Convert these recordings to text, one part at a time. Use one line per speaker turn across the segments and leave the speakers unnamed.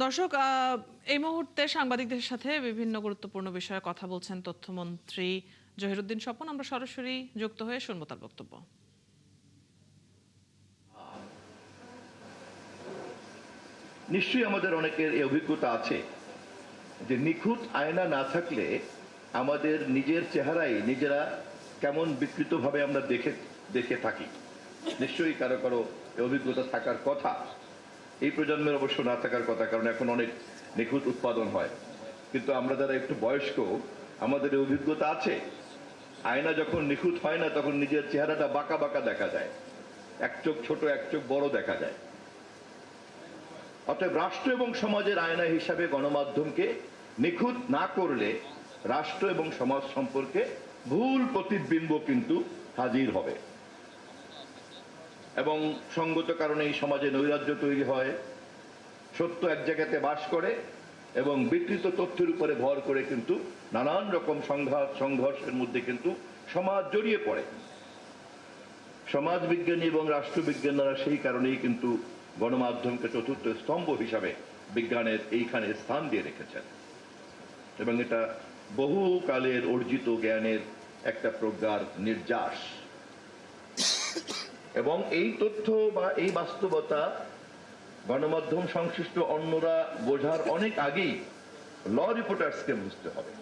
দর্শক, এই মুহূর্তে সাংবাদিকদের সাথে বিভিন্ন গুরুত্বপূর্ণ বিষয়ে কথা বলছেন তথ্যমন্ত্রী জহিরুদ্দিন স্বপন। আমরা সরাসরি যুক্ত হয়ে শুনবো তার বক্তব্য।
নিশ্চয়ই আমাদের অনেকের এই অভিজ্ঞতা আছে যে নিখুঁত আয়না না থাকলে আমাদের নিজের চেহারাই নিজেরা কেমন বিকৃতভাবে আমরা দেখে থাকি। নিশ্চয়ই কারো কারো এই অভিজ্ঞতা থাকার কথা, এই প্রজন্মের অবশ্য না থাকার কথা, কারণ এখন অনেক নিখুঁত উৎপাদন হয়। কিন্তু আমরা যারা একটু বয়স্ক, আমাদের এই অভিজ্ঞতা আছে। আয়না যখন নিখুঁত হয় না, তখন নিজের চেহারাটা বাঁকা বাঁকা দেখা যায়, এক চোখ ছোট এক চোখ বড় দেখা যায়। অতএব রাষ্ট্র এবং সমাজের আয়না হিসাবে গণমাধ্যমকে নিখুঁত না করলে রাষ্ট্র এবং সমাজ সম্পর্কে ভুল প্রতিবিম্ব কিন্তু হাজির হবে, এবং সঙ্গত কারণে এই সমাজে নৈরাজ্য তৈরি হয়, সত্য এক জায়গাতে বাস করে এবং বিকৃত তথ্যের উপরে ভর করে কিন্তু নানান রকম সংঘর্ষের মধ্যে কিন্তু সমাজ জড়িয়ে পড়ে। সমাজবিজ্ঞানী এবং রাষ্ট্রবিজ্ঞানীরা সেই কারণেই কিন্তু গণমাধ্যমকে চতুর্থ স্তম্ভ হিসাবে বিজ্ঞানের এইখানে স্থান দিয়ে রেখেছেন, এবং এটা বহুকালের অর্জিত জ্ঞানের একটা প্রজ্ঞার নির্যাস। এবং এই তথ্য বা এই বাস্তবতা গণমাধ্যম সংশ্লিষ্ট অন্যরা বোঝার অনেক আগেই ল রিপোর্টার্সকে বুঝতে হবে,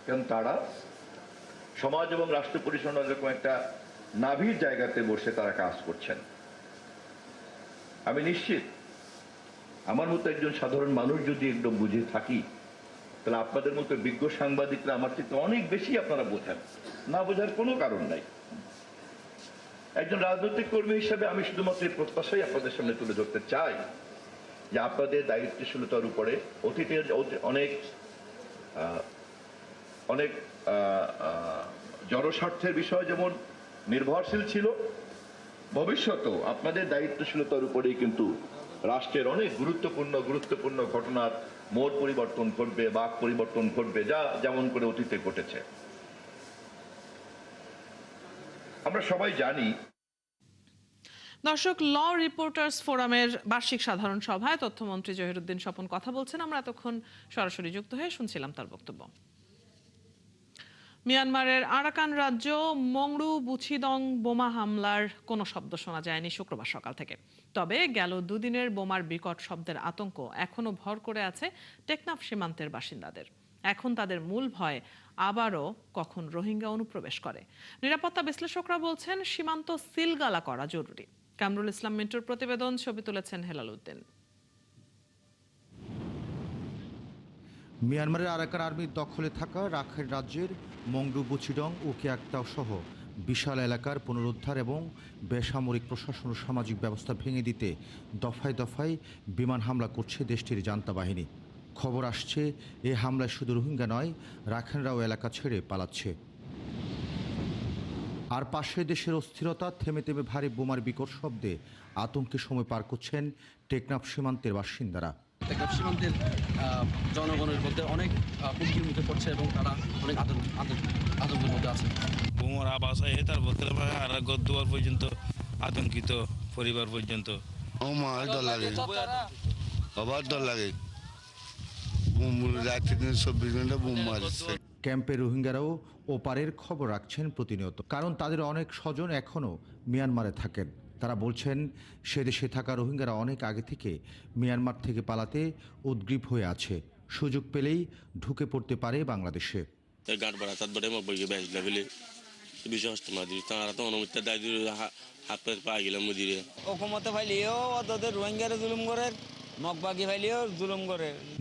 কারণ তারা সমাজ এবং রাষ্ট্র পরিচালনার এরকম একটা নাভির জায়গাতে বসে তারা কাজ করছেন। আমি নিশ্চিত আমার মতো একজন সাধারণ মানুষ যদি একদম বুঝে থাকি, তাহলে আপনাদের মতো বিজ্ঞ সাংবাদিকরা আমার থেকে অনেক বেশি আপনারা বোঝেন, না বোঝার কোনো কারণ নাই। একজন রাজনৈতিক কর্মী হিসেবে আমি শুধুমাত্র এই প্রত্যাশাই আপনাদের সামনে তুলে ধরতে চাই যে আপনাদের দায়িত্বশীলতার উপরে অতীতের অনেক অনেক জনস্বার্থের বিষয় যেমন নির্ভরশীল ছিল, ভবিষ্যতেও আপনাদের দায়িত্বশীলতার উপরেই কিন্তু রাষ্ট্রের অনেক গুরুত্বপূর্ণ ঘটনার মোড় পরিবর্তন ঘটবে, বাক পরিবর্তন ঘটবে, যা যেমন করে অতীতে ঘটেছে। আমরা সবাই জানি।
দর্শক, ল রিপোর্টার্স ফোরামের বার্ষিক সাধারণ সভায় তথ্যমন্ত্রী জহিরুদ্দিন স্বপন কথা বলছেন। আমরা এতক্ষণ সরাসরি যুক্ত হয়ে শুনছিলাম তার বক্তব্য। মিয়ানমারের আরাকান রাজ্য মংড়ু বুছিদং বোমা হামলার কোনো শব্দ শোনা যায়নি শুক্রবার সকাল থেকে। তবে গেল দুদিনের বোমার বিকট শব্দের আতঙ্ক এখনো ভর করে আছে টেকনাফ সীমান্তের বাসিন্দাদের। এখন তাদের মূল ভয় আবারও কখন রোহিঙ্গা অনুপ্রবেশ করে। নিরাপত্তা বিশ্লেষকরা বলছেন সীমান্ত সিলগালা করা জরুরি। কামরুল ইসলাম মিন্টুর প্রতিবেদন, ছবি তুলেছেন হেলাল উদ্দিন।
মিয়ানমারের আরাকান আর্মির দখলে থাকা রাখাইন রাজ্যের মংডু বুচিডং ও কিয়াকতাও সহ বিশাল এলাকার পুনরুদ্ধার এবং বেসামরিক প্রশাসন ও সামাজিক ব্যবস্থা ভেঙে দিতে দফায় দফায় বিমান হামলা করছে দেশটির জান্তা বাহিনী। খবর আসছে এ হামলায় শুধু রোহিঙ্গা নয়, রাখাইনরাও এলাকা ছেড়ে পালাচ্ছে। আর পাশে দেশের অস্থিরতা, থেমে থেমে ভারী বোমার বিকট শব্দে আতঙ্কে সময় পার করছেন টেকনাফ সীমান্তের বাসিন্দারা।
টেকনাফ সীমান্তের জনগণের মধ্যে অনেক হুমকির মুখে পড়ছে এবং তারা অনেক আতঙ্কের মধ্যে আছে।
বোমার আবাস হয়, তারপর আর দুয়ার পর্যন্ত আতঙ্কিত পরিবার পর্যন্ত।
আমার ডর লাগে, আবার ডর লাগে। রাত্রি দিন 24 ঘন্টা বোম মারছে।
ক্যাম্পে রোহিঙ্গারাও ওপারের খবর রাখছেন প্রতিনিয়ত, কারণ তাদের অনেক স্বজন এখনও মিয়ানমারে থাকেন। তারা বলছেন সে দেশে থাকা রোহিঙ্গারা অনেক আগে থেকে মিয়ানমার থেকে পালাতে উদ্গ্রীব হয়ে আছে, সুযোগ পেলেই ঢুকে পড়তে পারে বাংলাদেশে।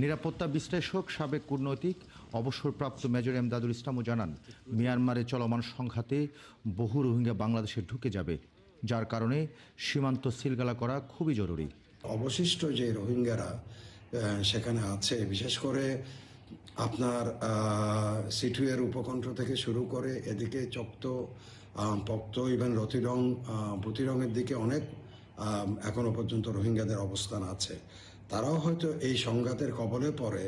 নিরাপত্তা বিশ্লেষক সাবেক কূটনৈতিক অবসরপ্রাপ্ত মেজর এমদাদুল ইসলামও জানান, মিয়ানমারে চলমান সংঘাতে বহু রোহিঙ্গা বাংলাদেশে ঢুকে যাবে, যার কারণে সীমান্ত সিলগালা করা খুবই জরুরি।
অবশিষ্ট যে রোহিঙ্গারা সেখানে আছে, বিশেষ করে আপনার সিটুয়ের উপকণ্ঠ থেকে শুরু করে এদিকে চক্ত, পক্ত, ইভেন রতিরং, বুতিরংয়ের দিকে অনেক এখনো পর্যন্ত রোহিঙ্গাদের অবস্থান আছে। তারাও হয়তো এই সংঘাতের কবলে পড়ে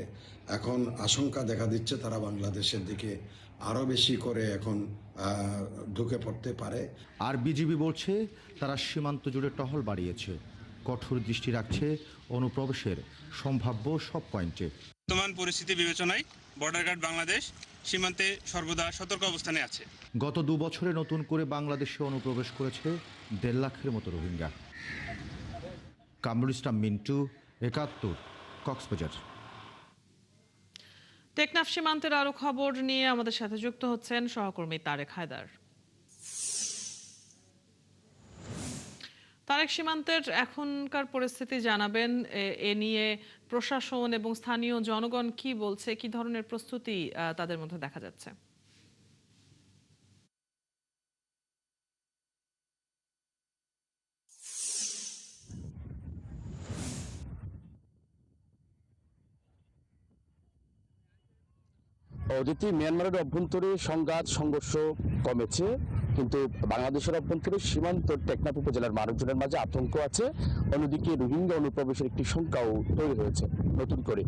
এখন আশঙ্কা দেখা দিচ্ছে তারা বাংলাদেশের দিকে আরও বেশি করে এখন ঢুকে পড়তে পারে।
আর বিজিবি বলছে তারা সীমান্ত জুড়ে টহল বাড়িয়েছে। কঠোর দৃষ্টি রাখছে অনুপ্রবেশের সম্ভাব্য সব পয়েন্টে।
বর্তমান পরিস্থিতি বিবেচনায় বর্ডার গার্ড বাংলাদেশ সীমান্তে সর্বদা সতর্ক অবস্থানে আছে।
গত 2 বছরে নতুন করে বাংলাদেশে অনুপ্রবেশ করেছে 1.5 লাখের মতো রোহিঙ্গা। কামরুল ইসলাম মিন্টু, 71, কক্সবাজার।
টেকনাফ সীমান্তের আরো খবর নিয়ে আমাদের সাথে যুক্ত হচ্ছেন সহকর্মী তারেক হায়দার। তারেক, সীমান্তের এখনকার পরিস্থিতি জানাবেন। এ নিয়ে প্রশাসন এবং স্থানীয় জনগণ কি বলছে, কি ধরনের প্রস্তুতি তাদের মধ্যে দেখা যাচ্ছে?
অদিতি, মিয়ানমারের অভ্যন্তরে সংঘাত সংঘর্ষ কমেছে, কিন্তু বাংলাদেশের অভ্যন্তরে সীমান্ত টেকনাফ উপজেলার মানুষজনের মাঝে আতঙ্ক আছে। অন্যদিকে রোহিঙ্গা অনুপ্রবেশের একটি সংখ্যাও তৈরি হয়েছে নতুন করে।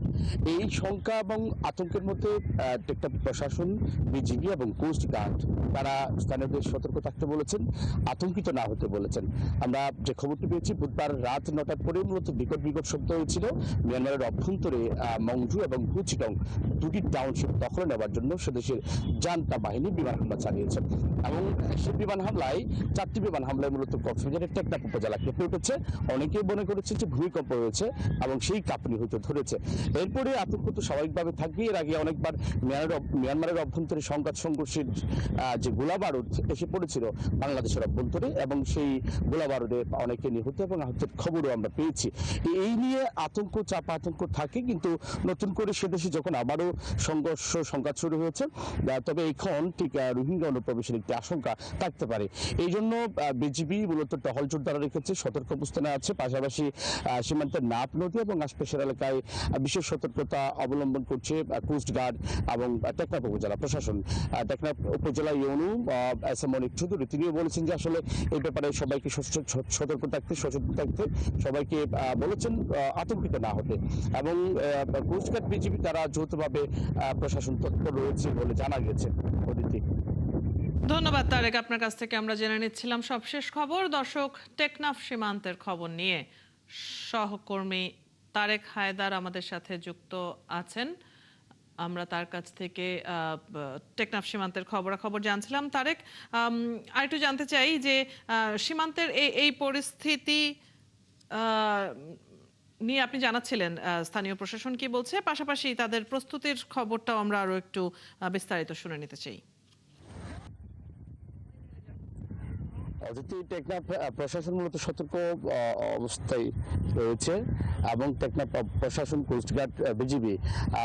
এই সংখ্যা এবং আতঙ্কের মধ্যে টেকনাফ প্রশাসন, বিজিবি এবং কোস্ট গার্ড তারা স্থানীয়দের সতর্ক থাকতে বলেছেন, আতঙ্কিত না হতে বলেছেন। আমরা যে খবরটি পেয়েছি, বুধবার রাত 9টার পরে মূলত বিকট শব্দ হয়েছিল। মিয়ানমারের অভ্যন্তরে মংডু এবং হুচিটং দুটি টাউনশিপ দখলে নেওয়ার জন্য সেদেশের জান্তা বাহিনী বিমান হামলা চালিয়েছে এবং সেই বিমান হামলায় 4টি বিমান হামলায় মূলত কক্সবাজারের টেকনাফ উপজেলা কেঁপে উঠেছে। অনেকেই মনে করেছে যে ভূমিকম্প হয়েছে এবং সেই কাঁপুনি হয়তো ধরেছে। এরপরে আতঙ্ক তো স্বাভাবিকভাবে থাকবে। এর আগে অনেকবার মিয়ানমারের অভ্যন্তরে সংঘাত সংঘর্ষের যে গোলাবারুদ এসে পড়েছিল বাংলাদেশের অভ্যন্তরে, এবং সেই গোলাবারুদে অনেকে নিহত এবং আহতের খবরও আমরা পেয়েছি। এই নিয়ে আতঙ্ক, চাপা আতঙ্ক থাকে, কিন্তু নতুন করে সেদেশে যখন আবারও সংঘাত শুরু হয়েছে, তবে এখন ঠিক রোহিঙ্গা অনুপ্রবেশের একটি আশঙ্কা থাকতে পারে। এই জন্য বিজিবি মূলত টহল জোরদার রেখেছে, সতর্ক অবস্থানে আছে। পাশাপাশি সীমান্তের নাপ নদী এবং আশপাশের এলাকায় বিশেষ সতর্কতা অবলম্বন করছে কোস্ট গার্ড এবং টেকনাফ উপজেলা প্রশাসন। টেকনাফ উপজেলা ইউনু এস.এম. মনিক চৌধুরী তিনিও বলেছেন যে আসলে এই ব্যাপারে সবাইকে সতর্ক থাকতে, সচেতন থাকতে, সবাইকে বলেছেন আতঙ্কিত না হতে। এবং কোস্ট গার্ড, বিজিবি তারা যৌথভাবে প্রশাসন তৎপর রয়েছে বলে জানা গেছে। অদিতি,
ধন্যবাদ তারেক, আপনার কাছ থেকে আমরা জেনে নিচ্ছিলাম সবশেষ খবর। দর্শক, টেকনাফ সীমান্তের খবর নিয়ে সহকর্মী তারেক হায়দার আমাদের সাথে যুক্ত আছেন। আমরা তার কাছ থেকে টেকনাফ সীমান্তের খবরাখবর জানছিলাম। তারেক, আরেকটু জানতে চাই যে সীমান্তের এই পরিস্থিতি নিয়ে আপনি জানাচ্ছিলেন স্থানীয় প্রশাসন কি বলছে, পাশাপাশি তাদের প্রস্তুতির খবরটাও আমরা আরো একটু বিস্তারিত শুনে নিতে চাই।
অদিতি, টেকনাফ প্রশাসন মূলত সতর্ক অবস্থায় রয়েছে এবং টেকনাফ প্রশাসন, কোস্টগার্ড, বিজিবি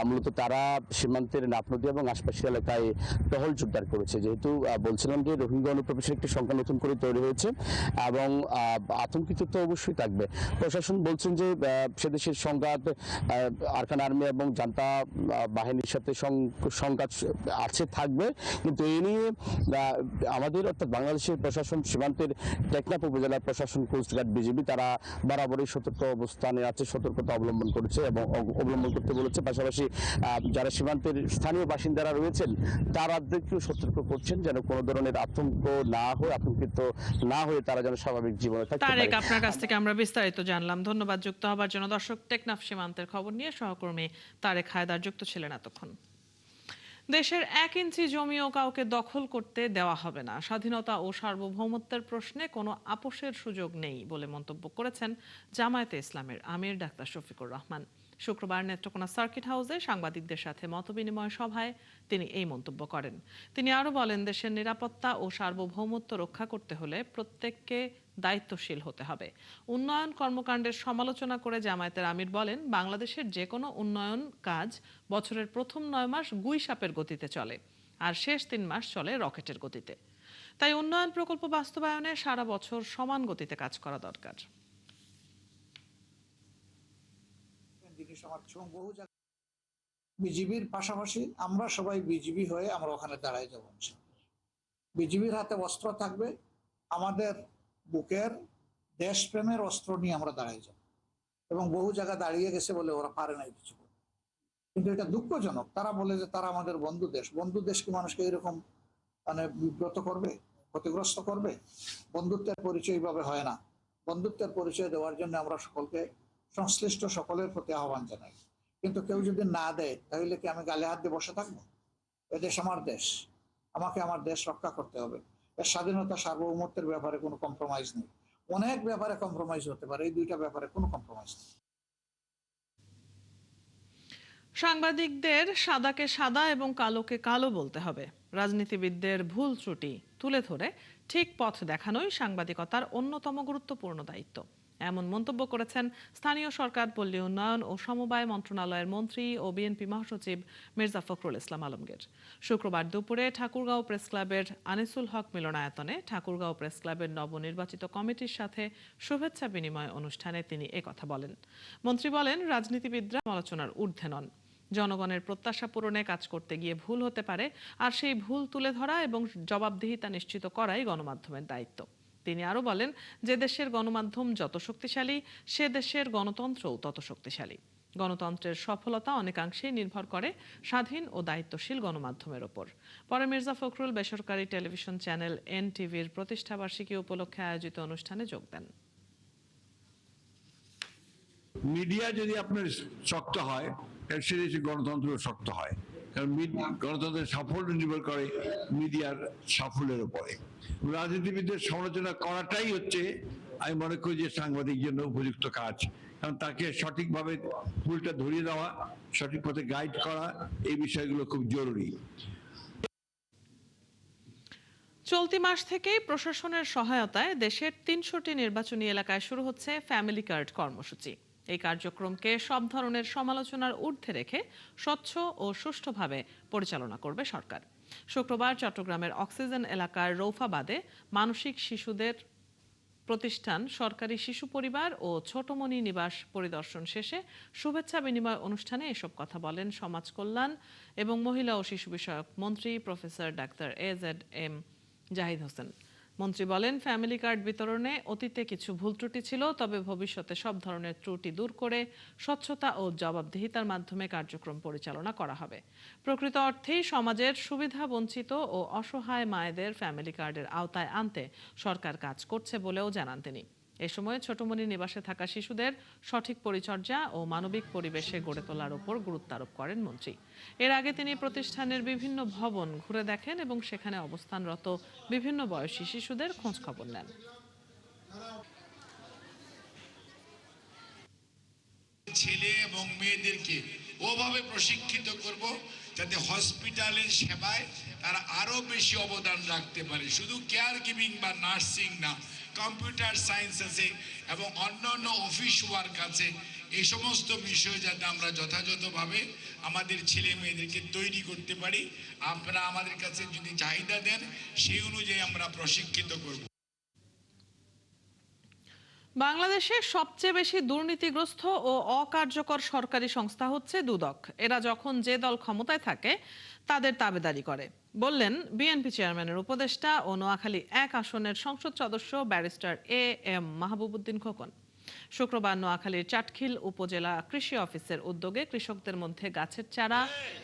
মূলত তারা সীমান্তের নাপ নদী এবং আশপাশের এলাকায় টহল জোরদার করেছে। যেহেতু বলছিলাম যে রোহিঙ্গা অনুপ্রবেশের একটি সংখ্যা নতুন করে তৈরি হয়েছে এবং আতঙ্কিত তো অবশ্যই থাকবে। প্রশাসন বলছেন যে সেদেশের সংঘাত, আরকান আর্মি এবং জান্তা বাহিনীর সাথে সংঘাত আছে, থাকবে, কিন্তু এই নিয়ে আমাদের অর্থাৎ বাংলাদেশের প্রশাসন, সীমান্তের টেকনাফ উপজেলার প্রশাসন, কোস্টগার্ড, বিজিবি তারা বরাবরই সতর্ক অবস্থানে আছে, সতর্কতা অবলম্বন করেছে এবং অবলম্বন করতে বলেছে। পাশাপাশি যারা সীমান্তের স্থানীয় বাসিন্দারা রয়েছেন তারাদেরকেও সতর্ক করছেন যেন কোনো ধরনের আতঙ্ক না হয়ে, আতঙ্কিত না হয়ে তারা যেন স্বাভাবিক জীবনে থাকতে পারে।
তারেক, আপনার কাছ থেকে আমরা বিস্তারিত জানলাম। ধন্যবাদ যুক্ত হবার জন্য। দর্শক, টেকনাফ সীমান্তের খবর নিয়ে সহকর্মী তারেক হায়দার যুক্ত ছিলেন এতক্ষণ। দেশের 1 ইঞ্চি জমিও কাউকে দখল করতে দেওয়া হবে না। স্বাধীনতা ও সার্বভৌমত্বের প্রশ্নে কোনো আপোষের সুযোগ নেই বলে মন্তব্য করেছেন জামায়াতে ইসলামের আমির ডাক্তার শফিকুর রহমান। শুক্রবার নেত্রকোনা সার্কিট হাউসে সাংবাদিকদের সাথে মতবিনিময় সভায় তিনি এই মন্তব্য করেন। তিনি আরও বলেন, দেশের নিরাপত্তা ও সার্বভৌমত্ব রক্ষা করতে হলে প্রত্যেককে দায়িত্বশীল হতে হবে। উন্নয়ন কর্মকাণ্ডের সমালোচনা করে জামায়াতের আমির বলেন, বাংলাদেশের যে কোনো উন্নয়ন কাজ বছরের প্রথম 9 মাস গুই সাপের গতিতে চলে আর শেষ 3 মাস চলে রকেটের গতিতে। তাই উন্নয়ন প্রকল্প বাস্তবায়নে সারা বছর সমান গতিতে কাজ করা দরকার।
বিজিবির পাশাপাশি আমরা সবাই বিজিবি হয়ে আমরা ওখানে দাঁড়ায় যাব। বিজিবির হাতে অস্ত্র থাকবে, আমাদের বুকের দেশপ্রেমের অস্ত্র নিয়ে আমরা দাঁড়ায় যাব। এবং বহু জায়গা দাঁড়িয়ে গেছে বলে ওরা পারে নাই কিছু। কিন্তু এটা দুঃখজনক, তারা বলে যে তারা আমাদের বন্ধু দেশ। বন্ধু দেশ কি মানুষকে এরকম বিব্রত করবে, ক্ষতিগ্রস্ত করবে? বন্ধুত্বের পরিচয় এইভাবে হয় না। বন্ধুত্বের পরিচয় দেওয়ার জন্য আমরা সকলকে, সংশ্লিষ্ট সকলের প্রতি আহ্বান জানাই। কিন্তু কেউ যদি না দেয়, তাহলে কি আমি গালে হাত দিয়ে বসে থাকবো? এদেশ আমার দেশ, আমাকে আমার দেশ রক্ষা করতে হবে। এর স্বাধীনতা, সার্বভৌমত্বের ব্যাপারে কোনো কম্প্রোমাইজ নেই। অনেক ব্যাপারে কম্প্রোমাইজ হতে পারে, এই দুইটা ব্যাপারে কোনো কম্প্রোমাইজ নেই।
সাংবাদিকদের সাদাকে সাদা এবং কালোকে কালো বলতে হবে। রাজনীতিবিদদের ভুল ত্রুটি তুলে ধরে ঠিক পথ দেখানোই সাংবাদিকতার অন্যতম গুরুত্বপূর্ণ দায়িত্ব, এমন মন্তব্য করেছেন স্থানীয় সরকার, পল্লী উন্নয়ন ও সমবায় মন্ত্রণালয়ের মন্ত্রী ও বিএনপি মহাসচিব মির্জা ফখরুল ইসলাম আলমগীর। শুক্রবার দুপুরে ঠাকুরগাঁও প্রেস ক্লাবের আনিসুল হক মিলনায়তনে ঠাকুরগাঁও প্রেস ক্লাবের নবনির্বাচিত কমিটির সাথে শুভেচ্ছা বিনিময় অনুষ্ঠানে তিনি একথা বলেন। মন্ত্রী বলেন, রাজনীতিবিদরা আলোচনার ঊর্ধ্বে নন। জনগণের প্রত্যাশা পূরণে কাজ করতে গিয়ে ভুল হতে পারে, আর সেই ভুল তুলে ধরা এবং জবাবদিহিতা নিশ্চিত করাই গণমাধ্যমের দায়িত্ব। তিনি আরো বলেন, যে দেশের গণমাধ্যম যত শক্তিশালী, সে দেশের গণতন্ত্রও তত শক্তিশালী। গণতন্ত্রের সফলতা অনেকাংশেই নির্ভর করে স্বাধীন ও দায়িত্বশীল গণমাধ্যমের ওপর। পরে মির্জা ফখরুল বেসরকারি টেলিভিশন চ্যানেল NTVর প্রতিষ্ঠাবার্ষিকী উপলক্ষে আয়োজিত অনুষ্ঠানে যোগ দেন।
মিডিয়া যদি আপনার শক্ত হয়, সে দেশে গণতন্ত্র শক্ত হয়। কারণ গণতন্ত্রের সাফল্য নির্ভর করে মিডিয়ার সাফল্যের উপরে। রাজনীতিবিদদের সমালোচনা করাটাই হচ্ছে, আমি মনে করি, যে সাংবাদিক জন্য উপযুক্ত কাজ। কারণ তাকে সঠিকভাবে ভুলটা ধরিয়ে দেওয়া, সঠিক পথে গাইড করা, এই বিষয়গুলো খুব জরুরি।
চলতি মাস থেকেই প্রশাসনের সহায়তায় দেশের 300টি নির্বাচনী এলাকায় শুরু হচ্ছে ফ্যামিলি কার্ড কর্মসূচি। এই কার্যক্রমকে সব ধরনের সমালোচনার ঊর্ধ্বে রেখে স্বচ্ছ ও সুষ্ঠুভাবে পরিচালনা করবে সরকার। শুক্রবার চট্টগ্রামের অক্সিজেন এলাকার রৌফাবাদে মানসিক শিশুদের প্রতিষ্ঠান সরকারি শিশু পরিবার ও ছোটমণি নিবাস পরিদর্শন শেষে শুভেচ্ছা বিনিময় অনুষ্ঠানে এসব কথা বলেন সমাজ কল্যাণ এবং মহিলা ও শিশু বিষয়ক মন্ত্রী professor doctor AZM Zahid Hossain. মন্ত্রী বলেন, ফ্যামিলি কার্ড বিতরণে অতীতে কিছু ভুল ত্রুটি ছিল, তবে ভবিষ্যতে সব ধরনের ত্রুটি দূর করে স্বচ্ছতা ও জবাবদিহিতার মাধ্যমে কার্যক্রম পরিচালনা করা হবে। প্রকৃত অর্থেই সমাজের সুবিধা বঞ্চিত ও অসহায় মায়েদের ফ্যামিলি কার্ডের আওতায় আনতে সরকার কাজ করছে বলেও জানান তিনি। এ সময় ছোটমণি নিবাসে থাকা শিশুদের সঠিক পরিচর্যা ও মানবিক পরিবেশে গড়ে তোলার উপর গুরুত্ব আরোপ করেন মন্ত্রী। এর আগে তিনি প্রতিষ্ঠানের বিভিন্ন ভবন ঘুরে দেখেন এবং সেখানে অবস্থানরত বিভিন্ন বয়সী শিশুদের খোঁজ খবর নেন।
ছেলে এবং মেয়েদেরকে ওভাবে প্রশিক্ষিত করব যাতে হসপিটালের সেবায় তারা আরো বেশি অবদান রাখতে পারে। শুধু কেয়ার গিভিং বা নার্সিং না, কম্পিউটার সায়েন্স আছে এবং অন্যান্য অফিস ওয়ার্ক আছে। এই সমস্ত বিষয় যাতে আমরা যথাযথভাবে আমাদের ছেলে মেয়েদেরকে তৈরি করতে পারি। আপনারা আমাদের কাছে যদি চাহিদা দেন, সেই অনুযায়ী আমরা প্রশিক্ষিত করব।
বাংলাদেশে সবচেয়ে বেশি দুর্নীতিগ্রস্ত ও অকার্যকর সরকারি সংস্থা হচ্ছে দুদক। এরা যখন যে দল ক্ষমতায় থাকে তাদের তাবেদারি করে, বললেন বিএনপি চেয়ারম্যানের উপদেষ্টা ও নোয়াখালী 1 আসনের সংসদ সদস্য ব্যারিস্টার AM মাহবুবউদ্দিন খোকন। শুক্রবার নোয়াখালীর চাটখিল উপজেলা কৃষি অফিসের উদ্যোগে কৃষকদের মধ্যে গাছের চারা,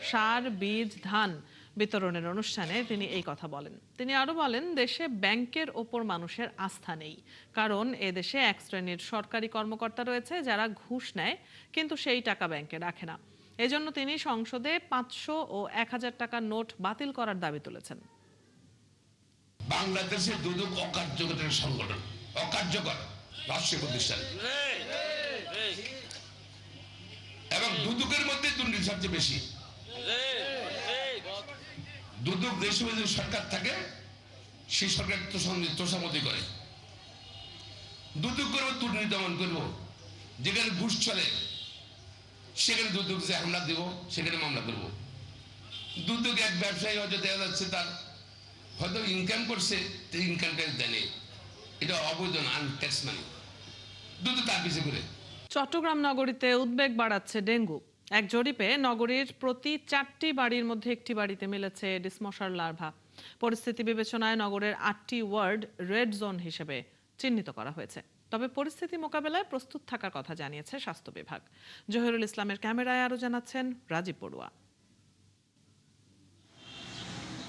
সার, বীজ, ধান বিতরণের অনুষ্ঠানে তিনি এই কথা বলেন। তিনি আরো বলেন, দেশে ব্যাংকের ওপর মানুষের আস্থা নেই, কারণ এদেশে এক শ্রেণীর সরকারি কর্মকর্তা রয়েছে যারা ঘুষ নেয় কিন্তু সেই টাকা ব্যাংকে রাখে না। এজন্য তিনি সংসদে 500 ও 1000 টাকার নোট বাতিল করার দাবি তুলেছেন।
বাংলাদেশের দুদক অকার্যকর সংগঠন, অকার্যকর রাষ্ট্রীয় প্রতিষ্ঠান, এবং দুদকের মধ্যে দুর্নীতি সবচেয়ে বেশি। দুদক দেশে যদি সরকার থাকে, সেই সরকার তোষামতি করে। দুদক করবো, দুর্নীতি দমন করবো। যেখানে ঘুষ চলে সেখানে দুদক যে হামলা দেব, সেখানে মামলা করবো। দুদক এক ব্যবসায়ী হয়তো দেখা যাচ্ছে তার হয়তো ইনকাম করছে, ইনকাম ট্যাক্স দেয়নি, এটা অবৈধ আনট্যাক্স মানি, দুদক তার পিছিয়ে করে।
চট্টগ্রাম নগরীতে উদ্বেগ বাড়াচ্ছে ডেঙ্গু। এক জরিপে নগরীর প্রতি 4টি বাড়ির মধ্যে একটি বাড়িতে মিলেছে এডিস মশার লার্ভা। পরিস্থিতি বিবেচনায় নগরের 8টি ওয়ার্ড রেড জোন হিসেবে চিহ্নিত করা হয়েছে। তবে পরিস্থিতি মোকাবেলায় প্রস্তুত থাকার কথা জানিয়েছে স্বাস্থ্য বিভাগ। জহিরুল ইসলামের ক্যামেরায় আরো জানাচ্ছেন রাজীব পড়ুয়া।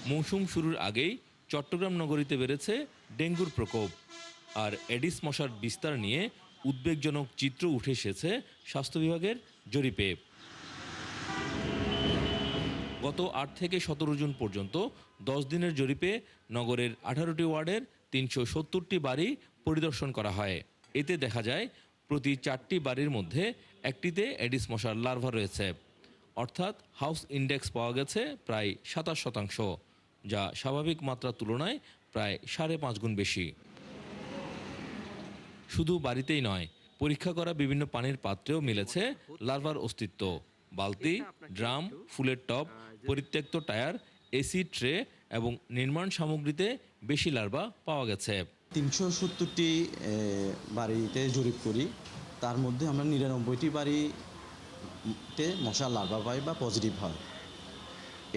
মৌসুম শুরুর আগেই চট্টগ্রাম নগরীতে বেড়েছে ডেঙ্গুর প্রকোপ।
আর এডিস মশার বিস্তার নিয়ে উদ্বেগজনক চিত্র উঠে এসেছে স্বাস্থ্য বিভাগের জরিপে। গত ৮ থেকে ১৭ জুন পর্যন্ত 10 দিনের জরিপে নগরের 18টি ওয়ার্ডের 370টি বাড়ি পরিদর্শন করা হয়। এতে দেখা যায় প্রতি 4টি বাড়ির মধ্যে একটিতে এডিস মশার লার্ভা রয়েছে, অর্থাৎ হাউস ইন্ডেক্স পাওয়া গেছে প্রায় 27%, যা স্বাভাবিক মাত্রার তুলনায় প্রায় 5.5 গুণ বেশি। শুধু বাড়িতেই নয়, পরীক্ষা করা বিভিন্ন পানির পাত্রেও মিলেছে লার্ভার অস্তিত্ব। বালতি, ড্রাম, ফুলের টব, পরিত্যক্ত টায়ার, এসি ট্রে এবং নির্মাণ সামগ্রীতে বেশি লার্ভা পাওয়া গেছে।
370টি বাড়িতে জরিপ করি, তার মধ্যে আমরা 99টি বাড়িতে মশার লার্ভা পাই বা পজিটিভ হয়।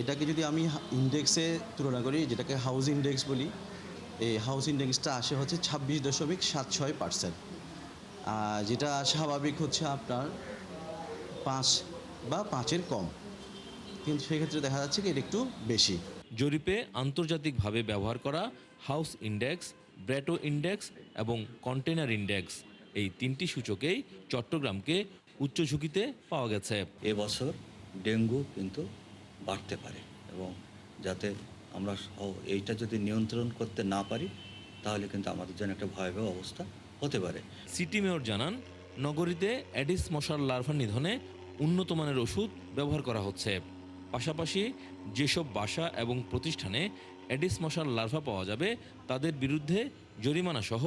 এটাকে যদি আমি ইন্ডেক্সে তুলনা করি, যেটাকে হাউস ইন্ডেক্স বলি, এই হাউস ইন্ডেক্সটা আসে হচ্ছে 26.76%, যেটা স্বাভাবিক হচ্ছে আপনার 5 বা 5-এর কম, কিন্তু সেক্ষেত্রে দেখা যাচ্ছে কি এটা একটু বেশি।
জরিপে আন্তর্জাতিকভাবে ব্যবহার করা হাউস ইন্ডেক্স, ব্র্যাটো ইন্ডেক্স এবং কন্টেনার ইন্ডেক্স, এই 3টি সূচকেই চট্টগ্রামকে উচ্চ ঝুঁকিতে পাওয়া গেছে।
এবছর ডেঙ্গু কিন্তু বাড়তে পারে এবং যাতে আমরা এইটা যদি নিয়ন্ত্রণ করতে না পারি তাহলে কিন্তু আমাদের জন্য একটা ভয়াবহ অবস্থা হতে পারে।
সিটি মেয়র জানান, নগরীতে এডিস মশার লার্ভা নিধনে উন্নত মানের ওষুধ ব্যবহার করা হচ্ছে। পাশাপাশি যেসব বাসা এবং প্রতিষ্ঠানে এডিস মশার লার্ভা পাওয়া যাবে তাদের বিরুদ্ধে জরিমানা সহ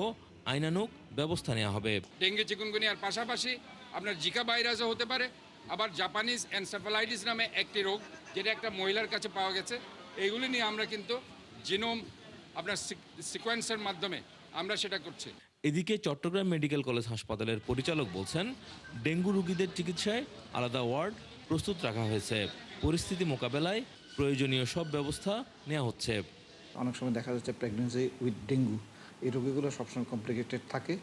আইনানুগ ব্যবস্থা নেওয়া হবে।
ডেঙ্গু চিকুনগুনিয়ার পাশাপাশি আপনার জিকা ভাইরাসও হতে পারে, আবার জাপানিজ এনসেফালাইটিস নামে একটি রোগ, যেটা একটা মহিলার কাছে পাওয়া গেছে। এইগুলি নিয়ে আমরা কিন্তু জিনোম আপনার সিকোয়েন্সের মাধ্যমে আমরা সেটা করছি।
এদিকে চট্টগ্রাম মেডিকেল কলেজ হাসপাতালের পরিচালক বলছেন, ডেঙ্গু রোগীদের চিকিৎসায় আলাদা ওয়ার্ড প্রস্তুত রাখা হয়েছে। পরিস্থিতি মোকাবেলায় প্রয়োজনীয় সব ব্যবস্থা নেওয়া হচ্ছে।
অনেক সময় দেখা যাচ্ছে প্রেগনেন্সি উইথ ডেঙ্গু, এই রোগীগুলো সবসময় কমপ্লিকেটেড থাকে,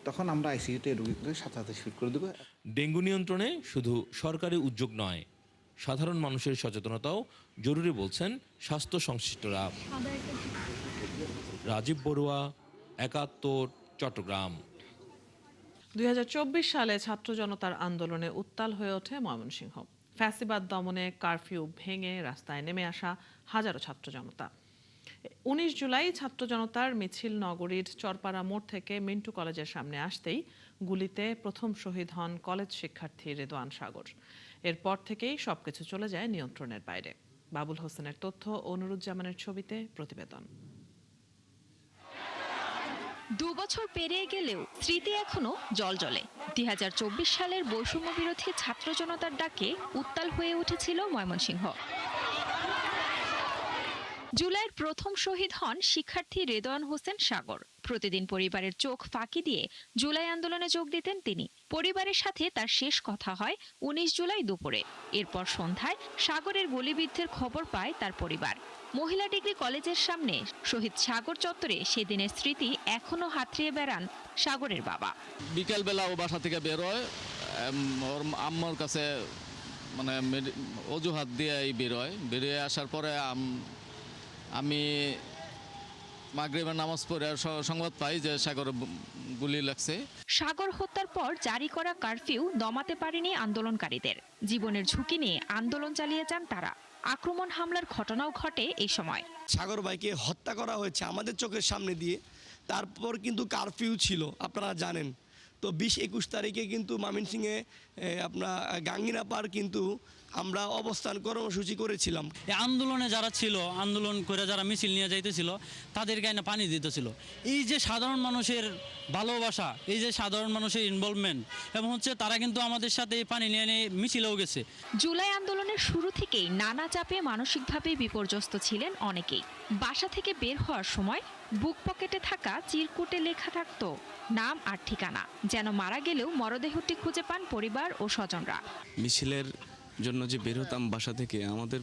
তখন আমরা আইসিইউতে এই রোগীগুলো সাথে শিফট করে দেবো।
ডেঙ্গু নিয়ন্ত্রণে শুধু সরকারি উদ্যোগ নয়, সাধারণ মানুষের সচেতনতাও জরুরি বলছেন স্বাস্থ্য সংশ্লিষ্টরা। রাজীব বড়ুয়া, ৭১, চট্টগ্রাম।
2024 সালে ছাত্র জনতার আন্দোলনে উত্তাল হয়ে ওঠে ময়মনসিংহ। ফ্যাসিবাদ দমনে কারফিউ ভেঙে রাস্তায় নেমে আসা হাজারো ছাত্র জনতা। 19 জুলাই ছাত্র জনতার মিছিল নগরীর চরপাড়া মোড় থেকে মিন্টু কলেজের সামনে আসতেই গুলিতে প্রথম শহীদ হন কলেজ শিক্ষার্থী রেদওয়ান সাগর। এরপর থেকেই সবকিছু চলে যায় নিয়ন্ত্রণের বাইরে। বাবুল হোসেনের তথ্য ও নুরুজ্জামানের ছবিতে প্রতিবেদন।
2 বছর পেরিয়ে গেলেও স্মৃতি এখনো জলজলে। 2024 সালের বৈষম্য বিরোধী ছাত্র জনতার ডাকে উত্তাল হয়ে উঠেছিল ময়মনসিংহ। জুলাইয়ের প্রথম শহীদ হন শিক্ষার্থী রেদওয়ান হোসেন সাগর। প্রতিদিন পরিবারের চোখ ফাঁকি দিয়ে জুলাই আন্দোলনে যোগ দিতেন তিনি। পরিবারের সাথে তার শেষ কথা হয় 19 জুলাই দুপুরে। এরপর সন্ধ্যায় সাগরের গুলিবিদ্ধের খবর পায় তার পরিবার। মহিলা ডিগ্রি কলেজের সামনে শহীদ সাগর চত্বরে সেদিনের স্মৃতি এখনো হাতড়িয়ে বেড়ান সাগরের বাবা।
বিকেলবেলা ও বাসা থেকে বেরোয়, ওর আম্মার কাছে মানে অজুহাত দিয়ে বেরোয়। বেরিয়ে আসার পরে আমি মাগরিবের নামাজ পড়ে সংবাদ পাই যে সাগর গুলি লাগছে।
সাগর হত্যার পর জারি করা কারফিউ দমাতে পারেনি আন্দোলনকারীদের। জীবনের ঝুঁকি নিয়ে আন্দোলন চালিয়ে যান তারা। আক্রমণ হামলার ঘটনাও ঘটে এই সময়।
সাগর ভাইকে হত্যা করা হয়েছে আমাদের চোখের সামনে দিয়ে, তারপর কিন্তু কারফিউ ছিল আপনারা জানেন। তো 20-21 তারিখে কিন্তু ময়মনসিংহে আপনার গাঙ্গিনা পার কিন্তু আমরা অবস্থান কর্মসূচি করেছিলাম।
আন্দোলনে যারা ছিল, আন্দোলন করে যারা মিছিল নিয়ে যাইতেছিল তাদের গায়ে পানি দিতেছিল। এই যে সাধারণ মানুষের ভালোবাসা, এই যে সাধারণ মানুষের ইনভলভমেন্ট, এবং হচ্ছে তারা কিন্তু আমাদের সাথে পানি নিয়ে মিছিলেও গেছে।
জুলাই আন্দোলনের শুরু থেকেই নানা চাপে মানসিকভাবে বিপর্যস্ত ছিলেন অনেকেই। বাসা থেকে বের হওয়ার সময় বুক পকেটে থাকা চিরকুটে লেখা থাকতো নাম আর ঠিকানা, যেন মারা গেলেও মরদেহটি খুঁজে পান পরিবার ও স্বজনরা।
মিছিলের জন্য যে বের হতাম বাসা থেকে, আমাদের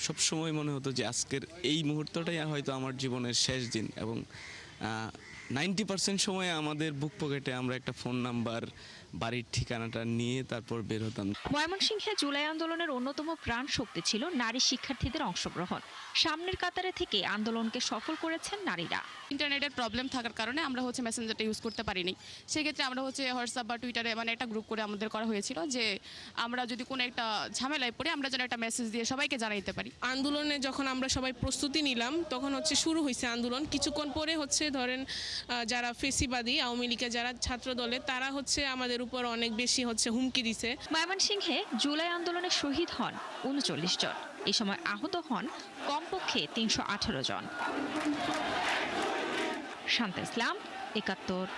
সব সময় মনে হতো যে আজকের এই মুহূর্তটাই হয়তো আমার জীবনের শেষ দিন, এবং 90% সময় আমাদের বুক পকেটে আমরা একটা ফোন নাম্বার বাড়ির ঠিকানাটা নিয়ে তারপর বের হতাম।
ময়মনসিংহে জুলাই আন্দোলনের অন্যতম প্রাণ শক্তি ছিল নারী শিক্ষার্থীদের অংশগ্রহণ। সামনের কাতারে থেকে আন্দোলনকে সফল করেছেন নারীরা।
ইন্টারনেটের প্রবলেম থাকার কারণে আমরা মেসেঞ্জারটা ইউজ করতে পারিনি। সেক্ষেত্রে আমরা হোয়াটসঅ্যাপ বা টুইটারে একটা গ্রুপ করে আমাদের করা হয়েছিল যে আমরা যদি কোনো একটা ঝামেলায় পড়ে আমরা যেন একটা মেসেজ দিয়ে সবাইকে জানাইতে পারি।
আন্দোলনে যখন আমরা সবাই প্রস্তুতি নিলাম তখন শুরু হয়েছে আন্দোলন। কিছুক্ষণ পরে ধরেন যারা ফেসিবাদী আওয়ামী লীগের যারা ছাত্র দলে তারা আমাদের উপর অনেক বেশি হুমকি দিছে।
ময়মনসিংহে জুলাই আন্দোলনে শহীদ হন ৩৯ জন। এই সময় আহত হন কমপক্ষে ৩১৮ জন। শান্তা ইসলাম, ৭১।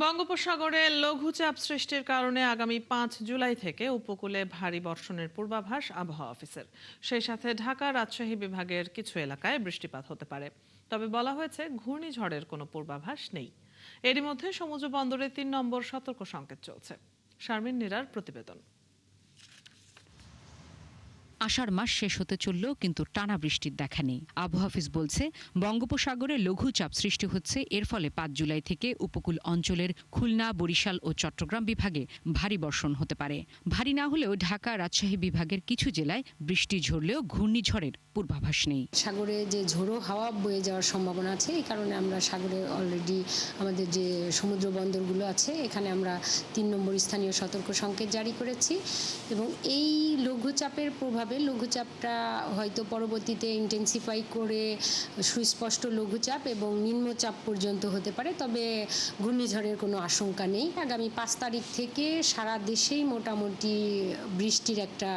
বঙ্গোপসাগরে লঘুচাপ সৃষ্টির কারণে আগামী ৫ জুলাই থেকে উপকূলে ভারী বর্ষণের পূর্বাভাস আবহাওয়া অফিসের। সেই সাথে ঢাকা রাজশাহী বিভাগের কিছু এলাকায় বৃষ্টিপাত হতে পারে। তবে বলা হয়েছে ঘূর্ণিঝড়ের কোনো পূর্বাভাস নেই। এরই মধ্যে সমুদ্র বন্দরে ৩ নম্বর সতর্ক সংকেত চলছে। শারমিন নীরার প্রতিবেদন।
আষাঢ় মাস শেষ হতে চললেও কিন্তু টানা বৃষ্টির দেখা নেই। আবহাওয়া অফিস বলছে বঙ্গোপসাগরে লঘুচাপ সৃষ্টি হচ্ছে। এর ফলে ৫ জুলাই থেকে উপকূল অঞ্চলের খুলনা, বরিশাল ও চট্টগ্রাম বিভাগে ভারী বর্ষণ হতে পারে। ভারী না হলেও ঢাকা, রাজশাহী বিভাগের কিছু জেলায় বৃষ্টি ঝরলেও ঘূর্ণিঝড়ের পূর্বাভাস নেই।
সাগরে যে ঝোড়ো হাওয়া বয়ে যাওয়ার সম্ভাবনা আছে, এই কারণে আমরা সাগরে অলরেডি আমাদের যে সমুদ্র বন্দরগুলো আছে এখানে আমরা ৩ নম্বর স্থানীয় সতর্ক সংকেত জারি করেছি। এবং এই লঘুচাপের প্রভাবে লঘুচাপটা হয়তো পরবর্তীতে ইন্টেন্সিফাই করে সুস্পষ্ট লঘুচাপ এবং নিম্নচাপ পর্যন্ত হতে পারে। তবে ঘূর্ণিঝড়ের কোনো আশঙ্কা নেই। আগামী ৫ তারিখ থেকে সারা দেশেই মোটামুটি বৃষ্টির একটা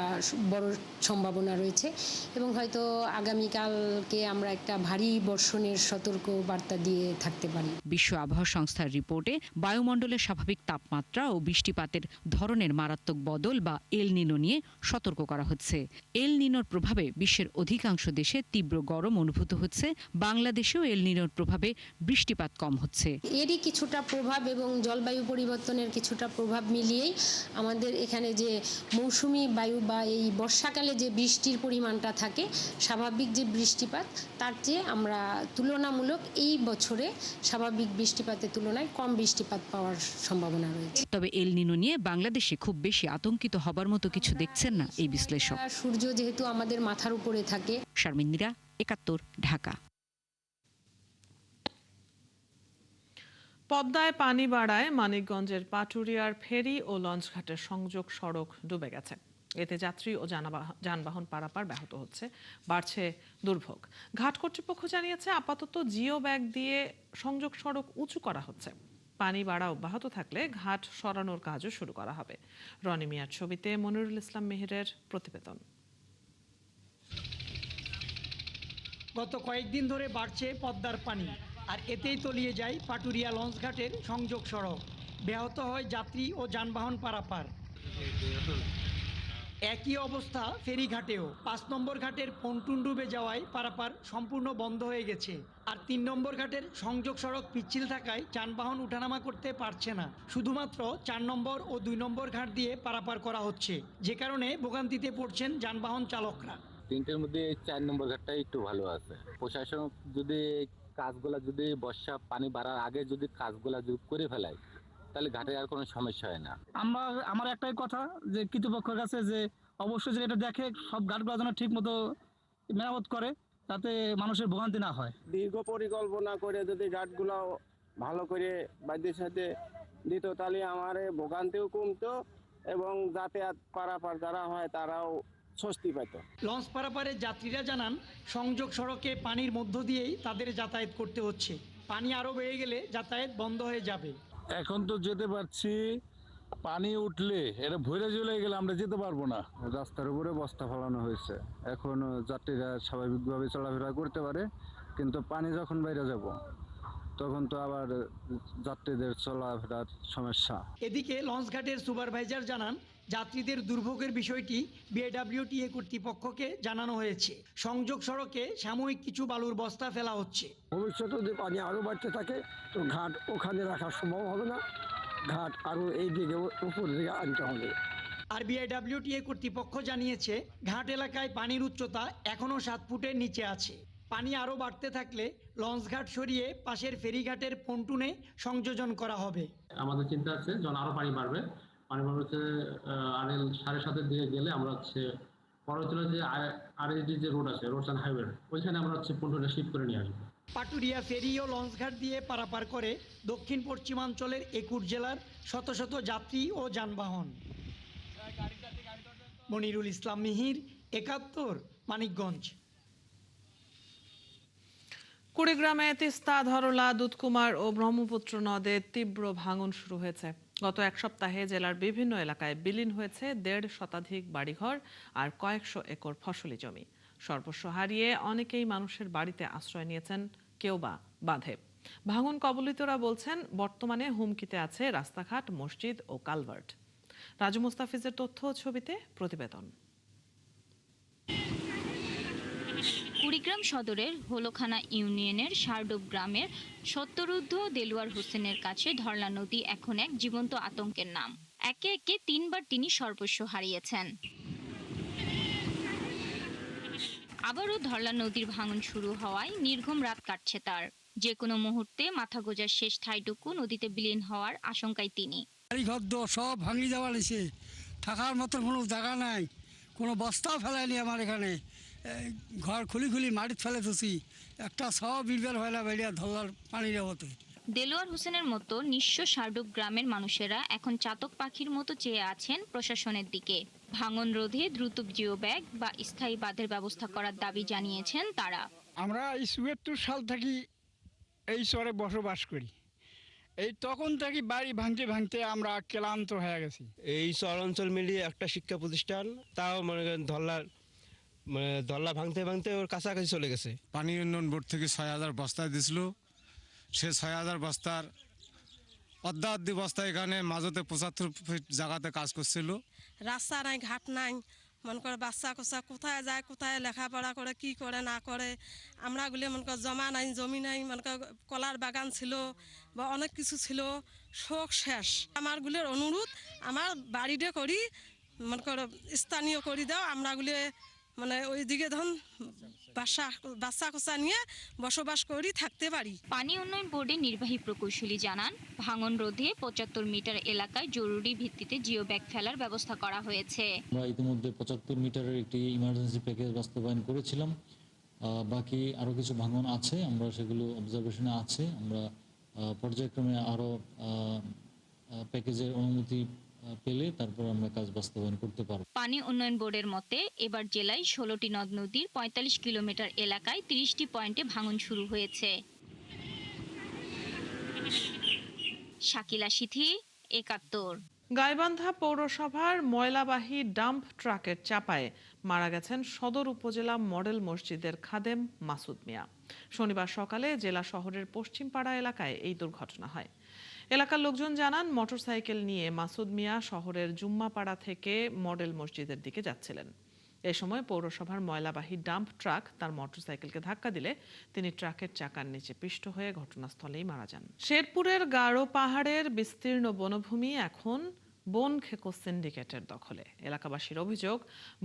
বড় সম্ভাবনা রয়েছে এবং হয়তো আগামীকালকে আমরা একটা ভারী বর্ষণের সতর্ক বার্তা দিয়ে থাকতে পারি।
বিশ্ব আবহাওয়া সংস্থার রিপোর্টে বায়ুমণ্ডলের স্বাভাবিক তাপমাত্রা ও বৃষ্টিপাতের ধরনের মারাত্মক বদল বা এল নিনো নিয়ে সতর্ক করা হচ্ছে। এল নিনোর প্রভাবে বিশ্বের অধিকাংশ দেশে তীব্র গরম অনুভূত হচ্ছে। বাংলাদেশেও এল নিনোর প্রভাবে বৃষ্টিপাত কম হচ্ছে।
এরই কিছুটা প্রভাব এবং জলবায়ু পরিবর্তনের কিছুটা প্রভাব মিলিয়েই আমাদের এখানে যে মৌসুমি বায়ু বা এই বর্ষাকালে যে বৃষ্টির পরিমাণটা থাকে, স্বাভাবিক যে বৃষ্টিপাত তার চেয়ে আমরা তুলনামূলক এই বছরে স্বাভাবিক বৃষ্টিপাতের তুলনায় কম বৃষ্টিপাত পাওয়ার সম্ভাবনা রয়েছে।
তবে এল নিনো নিয়ে বাংলাদেশে খুব বেশি আতঙ্কিত হবার মতো কিছু দেখছেন না এই বিশ্লেষক।
সূর্য যেহেতু আমাদের মাথার উপরে থাকে।
শারমিন নীরা, ৭১, ঢাকা।
পদ্মায় পানি বাড়ায় মানিকগঞ্জের পাটুরিয়ার ফেরি ও লঞ্চঘাটের সংযোগ সড়ক ডুবে গেছে। এতে যাত্রী ও যানবাহন পারাপার ব্যাহত হচ্ছে, বাড়ছে দুর্ভোগ। ঘাট কর্তৃপক্ষ জানিয়েছে আপাতত জিও ব্যাগ দিয়ে সংযোগ সড়ক উঁচু করা হচ্ছে। পানি বাড়া অব্যাহত থাকলে ঘাট সরানোর কাজও শুরু করা হবে। রনি মিয়ার ছবিতে মনিরুল ইসলাম মেহেরের প্রতিবেদন।
গত কয়েকদিন ধরে বাড়ছে পদ্মার পানি, আর এতেই তলিয়ে যায় পাটুরিয়া লঞ্চঘাটের সংযোগ সড়ক। ব্যাহত হয় যাত্রী ও যানবাহন পারাপার। একই অবস্থা ফেরিঘাটেও। ৫ নম্বর ঘাটের পন্টুন ডুবে যাওয়ায় পারাপার সম্পূর্ণ বন্ধ হয়ে গেছে। আর ৩ নম্বর ঘাটের সংযোগ সড়ক পিচ্ছিল থাকায় যানবাহন উঠানামা করতে পারছে না। শুধুমাত্র ৪ নম্বর ও ২ নম্বর ঘাট দিয়ে পারাপার করা হচ্ছে, যে কারণে ভোগান্তিতে পড়ছেন যানবাহন চালকরা।
৩টের মধ্যে ৪ নম্বর ঘাটটাই একটু ভালো আছে। প্রশাসন যদি কাজগুলা যদি বর্ষা পানি বাড়ার আগে যদি কাজগুলা যদি করে ফেলায় তাহলে ঘাটে আর কোনো সমস্যা হয় না।
আমার একটাই কথা যে কর্তৃপক্ষের কাছে যে অবশ্যই যে এটা দেখে সব ঘাটগুলো যেন ঠিক মতো মেরামত করে, যাতে মানুষের ভোগান্তি না হয়।
দীর্ঘ পরিকল্পনা করে যদি ঘাটগুলো ভালো করে বাধ্যের সাথে দিত তাহলে আমার ভোগান্তিও কমতো এবং যাতায়াত পারাপার যারা হয় তারাও স্বস্তি পেত।
লঞ্চ পারাপারের যাত্রীরা জানান সংযোগ সড়কে পানির মধ্য দিয়েই তাদের যাতায়াত করতে হচ্ছে। পানি আরও বেড়ে গেলে যাতায়াত বন্ধ হয়ে যাবে।
এখন তো যেতে পারছি, পানি উঠলে এটা ভরে চলে গেলে আমরা যেতে পারবো না।
রাস্তার উপরে বস্তা ফেলানো হয়েছে, এখন যাত্রীরা স্বাভাবিকভাবে চলাফেরা করতে পারে, কিন্তু পানি যখন বাইরে যাব তখন তো আবার যাত্রীদের চলাফেরার সমস্যা।
এদিকে লঞ্চঘাটের সুপারভাইজার জানান যাত্রীদের দুর্ভোগের বিষয়টি বিআইডব্লিউটিএ কর্তৃপক্ষকে জানানো হয়েছে। সংযোগ সড়কে সাময়িক কিছু বালুর বস্তা ফেলা হচ্ছে।
ভবিষ্যতে যদি পানি আরও বাড়তে থাকে তো ঘাট ওখানে রাখা সম্ভব হবে না, ঘাট আরও এই দিকে উপর দিকে আনতে হবে।
আর বিআইডব্লিউটিএ কর্তৃপক্ষ জানিয়েছে ঘাট এলাকায় পানির উচ্চতা এখনও 7 ফুটের নিচে আছে। পানি আরও বাড়তে থাকলে লঞ্চঘাট সরিয়ে পাশের ফেরিঘাটের পন্টুনে সংযোজন করা হবে।
আমাদের চিন্তা আছে যখন আরও পানি বাড়বে হচ্ছে আরএল 7.5-এর দিকে গেলে আমরা হচ্ছে পরবর্তীতে যে আরএসডি যে রোড আছে রোডস অ্যান্ড হাইওয়ে ওইখানে আমরা হচ্ছে পন্টুনে শিফট করে নিয়ে আসবো।
পাটুরিয়া ফেরি ও লঞ্চঘাট দিয়ে পারাপার করে দক্ষিণ পশ্চিমাঞ্চলের একুট জেলার শত শত যাত্রী ও যানবাহন। মনিরুল ইসলাম মিহির, ৭১, মানিকগঞ্জ।
কুড়িগ্রামে তিস্তা, ধরলা, দুধকুমার ও ব্রহ্মপুত্র নদে তীব্র ভাঙন শুরু হয়েছে। গত এক সপ্তাহে জেলার বিভিন্ন এলাকায় বিলীন হয়েছে ১.৫ শতাধিক বাড়িঘর আর কয়েকশো একর ফসলি জমি। সর্বস্ব হারিয়ে অনেকেই মানুষের বাড়িতে আশ্রয় নিয়েছেন, কেউ বা বাঁধে। ভাঙন কবলিতরা বলছেন বর্তমানে হুমকিতে আছে রাস্তাঘাট, মসজিদ ও কালভার্ট। রাজু মুস্তাফিজের তথ্য ও ছবিতে প্রতিবেদন।
কুড়িগ্রাম সদরের হোলোখানা ইউনিয়নের শারডুব গ্রামের সত্তরুদ্ধ দেলোয়ার হোসেনের কাছে ধরলা নদী এখন এক জীবন্ত আতঙ্কের নাম। একে একে ৩বার তিনি সর্বস্ব হারিয়েছেন। আবারও ধরলা নদীর ভাঙন শুরু হওয়ায় নির্ঘুম রাত কাটছে তার। যে কোনো মুহূর্তে মাথা গোজার শেষ ঠাইটুকু নদীতে বিলীন হওয়ার আশঙ্কায় তিনি।
সব ভাঙি যাওয়া নিছে, থাকার মতো কোনো জায়গা নাই, কোনো বস্তাও ফেলায়নি আমার এখানে। ঘর খুলি খুলি মাটিতে ফেলে তুছি, একটা সব বিলবেল হয় না বেরিয়া ধরলার পানির হতে।
দেলোয়ার হোসেনের মতো নিঃস্ব শারডুব গ্রামের মানুষেরা এখন চাতক পাখির মতো চেয়ে আছেন প্রশাসনের দিকে। ভাঙন রোধে দ্রুত জিও ব্যাগ বা স্থায়ী বাঁধের ব্যবস্থা করার দাবি জানিয়েছেন তারা।
আমরা ৭৪ সাল থেকে এই চরে বসবাস করি, এই তখন থেকে বাড়ি ভাঙতে ভাঙতে আমরা ক্লান্ত হয়ে গেছি।
এই চর অঞ্চল মিলিয়ে একটা শিক্ষা প্রতিষ্ঠান, তাও মনে করেন ধরলা ভাঙতে ভাঙতে ওর কাছাকাছি চলে গেছে।
পানি উন্নয়ন বোর্ড থেকে ৬,০০০ বস্তা দিছিল, সে ৬,০০০ বস্তার অর্ধাঅর্ধি বস্তা এখানে মাঝতে ৭৫ ফিট জায়গাতে কাজ করছিল।
রাস্তা নাই, ঘাট নাই, মনে করে বাচ্চা কোচা কোথায় যায়, কোথায় লেখাপড়া করে, কি করে না করে। আমরাগুলি মনে কর জমা নাই, জমি নাই, মনে কর কলার বাগান ছিল বা অনেক কিছু ছিল, শোক শেষ। আমারগুলোর অনুরোধ, আমার বাড়িতে করি মনে করো স্থানীয় করি দাও, আমরাগুলি মানে ওইদিকে ধন বাচ্চা কোচা নিয়ে বসবাস করি, থাকতে পারি।
পানি উন্নয়ন বোর্ডের নির্বাহী প্রকৌশলী জানান, ভাঙন রোধে ৭৫ মিটার এলাকায় জরুরি ভিত্তিতে জিও ব্যাগ ফেলার ব্যবস্থা করা হয়েছে।
আমরা ইতিমধ্যে ৭৫ মিটারের একটি ইমার্জেন্সি প্যাকেজ বাস্তবায়ন করেছিলাম। বাকি আরও কিছু ভাঙন আছে, আমরা সেগুলো অবজারভেশনে আছে। আমরা পর্যায়ক্রমে আরও প্যাকেজের অনুমতি পেলে তারপর আমরা কাজ বাস্তবায়ন করতে পারব।
পানি উন্নয়ন বোর্ডের মতে এবার জেলায় ১৬টি নদ নদীর ৪৫ কিলোমিটার এলাকায় ৩০টি পয়েন্টে ভাঙন শুরু হয়েছে। শাকিলা সিথি, ৭১।
গাইবান্ধা পৌরসভার ময়লাবাহী ডাম্প ট্রাকের চাপায় মারা গেছেন সদর উপজেলা মডেল মসজিদের খাদেম মাসুদ মিয়া। শনিবার সকালে জেলা শহরের পশ্চিমপাড়া এলাকায় এই দুর্ঘটনা হয়। এলাকার লোকজন জানান, মোটরসাইকেল নিয়ে মাসুদ মিয়া শহরের জুম্মাপাড়া থেকে মডেল মসজিদের দিকে যাচ্ছিলেন। এ সময় পৌরসভার ময়লাবাহী ডাম্প ট্রাক তার মোটরসাইকেলকে ধাক্কা দিলে তিনি ট্রাকের চাকার নিচে পিষ্ট হয়ে ঘটনাস্থলেই মারা যান। শেরপুরের গারো পাহাড়ের বিস্তীর্ণ বনভূমি এখন বন খেকো সিন্ডিকেটের দখলে। এলাকাবাসীর অভিযোগ,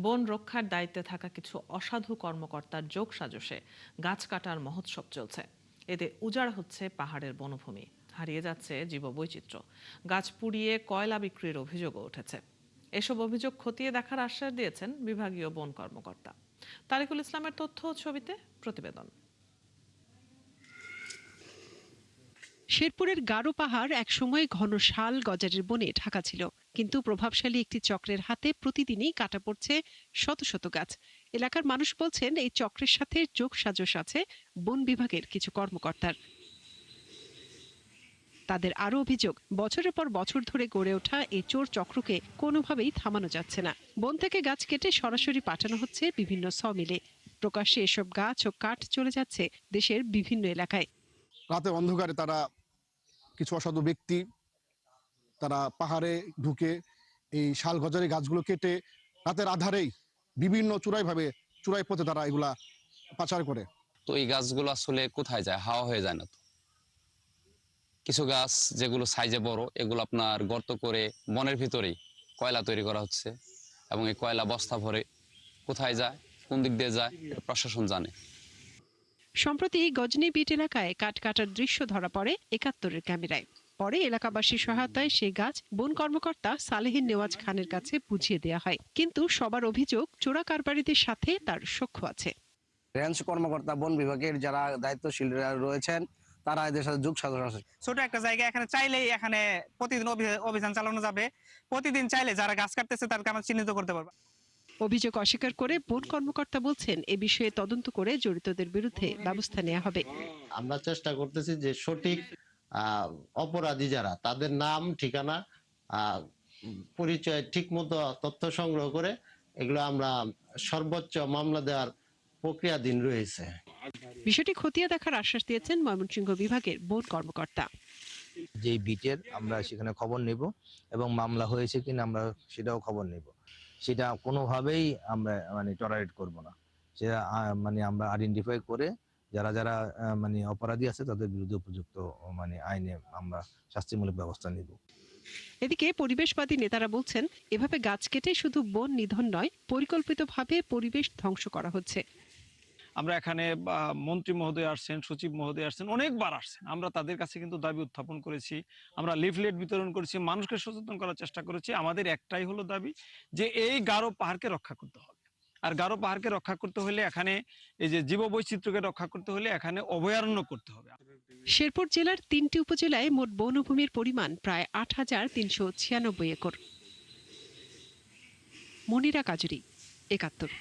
বন রক্ষার দায়িত্বে থাকা কিছু অসাধু কর্মকর্তার যোগসাজশে গাছ কাটার মহোৎসব চলছে। এতে উজাড় হচ্ছে পাহাড়ের বনভূমি, হারিয়ে যাচ্ছে জীববৈচিত্র্য, গাছ পুড়িয়ে কয়লা বিক্রির অভিযোগও উঠেছে। এসব অভিযোগ খতিয়ে দেখার আশ্বাস দিয়েছেন বিভাগীয় বন কর্মকর্তা। তারিকুল ইসলামের তথ্য ও ছবিতে প্রতিবেদন।
শেরপুরের গারো পাহাড় একসময় ঘন শাল গজারের বনে ঢাকা ছিল, কিন্তু প্রভাবশালী একটি চক্রের হাতে প্রতিদিনই কাটা পড়ছে শত শত গাছ। এলাকার মানুষ বলছেন, এই চক্রের সাথে যোগসাজশ আছে বন বিভাগের কিছু কর্মকর্তার। তাদের আরও অভিযোগ, বছরের পর বছর ধরে গড়ে ওঠা এই চোর চক্রকে কোনোভাবেই থামানো যাচ্ছে না। বন থেকে গাছ কেটে সরাসরি পাঠানো হচ্ছে বিভিন্ন সমিলে। প্রকাশ্যে এসব গাছ ও কাঠ চলে যাচ্ছে দেশের বিভিন্ন এলাকায়।
রাতে অন্ধকারে তারা কিছু অসাধু ব্যক্তি তারা পাহাড়ে ঢুকে এই শাল গজারি গাছগুলো কেটে রাতের আধারেই বিভিন্ন চূড়াই পথে তারা এগুলা পাচার করে।
তো এই গাছগুলো আসলে কোথায় যায়? হাওয়া হয়ে যায় না। তো কিছু গাছ যেগুলো সাইজে বড়, এগুলো আপনার গর্ত করে বনের ভিতরেই কয়লা তৈরি করা হচ্ছে, এবং এই কয়লা বস্তা ভরে কোথায় যায়, কোন দিক দিয়ে যায়, প্রশাসন জানে।
সম্প্রতি গজনী বিট এলাকায় কাঠ কাটার দৃশ্য ধরা পড়ে ৭১-এর ক্যামেরায়। পরে এলাকাবাসীর সহায়তায় সেই গাছ বন কর্মকর্তা সালেহিন নেওয়াজ খানের কাছে বুঝিয়ে দেওয়া হয়, কিন্তু সবার অভিযোগ চোরা কারবারিদের সাথে তার সখ্য আছে।
রেঞ্জ কর্মকর্তা, বন বিভাগের যারা দায়িত্বশীল রয়েছেন তারা এদের সাথে যোগ সাজস আছে।
ছোট একটা জায়গা, এখানে চাইলেই এখানে প্রতিদিন অভিযান চালানো যাবে। প্রতিদিন চাইলে যারা গাছ কাটতেছে তাদেরকে আমরা চিহ্নিত করতে পারবো।
অভিযোগ অস্বীকার করে বন কর্মকর্তা বলছেন এ বিষয়ে তদন্ত করে জড়িতদের বিরুদ্ধে ব্যবস্থা নেওয়া হবে।
আমরা চেষ্টা করতেছি যে সঠিক অপরাধী যারা, তাদের নাম, ঠিকানা, পরিচয় ঠিক মতো তথ্য সংগ্রহ করে এগুলো আমরা সর্বোচ্চ মামলা দেওয়ার প্রক্রিয়াধীন রয়েছে।
বিষয়টি খতিয়ে দেখার আশ্বাস দিয়েছেন ময়মনসিংহ বিভাগের বন কর্মকর্তা।
যেই বিটের আমরা সেখানে খবর নেব এবং মামলা হয়েছে কিনা আমরা সেটাও খবর নেব। সেটা কোনোভাবেই আমরা টলারেট করব না। সেটা আমরা আইডেন্টিফাই করে যারা যারা অপরাধী আছে তাদের বিরুদ্ধে উপযুক্ত আইনে আমরা শাস্তিমূলক ব্যবস্থা নেব।
এদিকে পরিবেশবাদী নেতারা বলছেন এভাবে গাছ কেটে শুধু বন নিধন নয়, পরিকল্পিতভাবে পরিবেশ ধ্বংস করা হচ্ছে।
আমরা এখানে মন্ত্রী মহোদয় আসছেন, সচিব মহোদয় আসছেন, অনেকবার আসছেন। আমরা তাদের কাছে কিন্তু দাবি উত্থাপন করেছি, আমরা লিফলেট বিতরণ করেছি, মানুষকে সচেতন করার চেষ্টা করেছি। আমাদের একটাই হলো দাবি যে এই গারো পাহাড়কে রক্ষা করতে হবে। আর গারো পাহাড়কে রক্ষা করতে হলে এখানে এই যে জীববৈচিত্র্যকে রক্ষা করতে হলে এখানে অভয়ারণ্য করতে হবে।
শেরপুর জেলার ৩টি উপজেলায় মোট বনভূমির পরিমাণ প্রায় ৮,৩৯৬ একর। মনিরা কাজুরি, ৭১।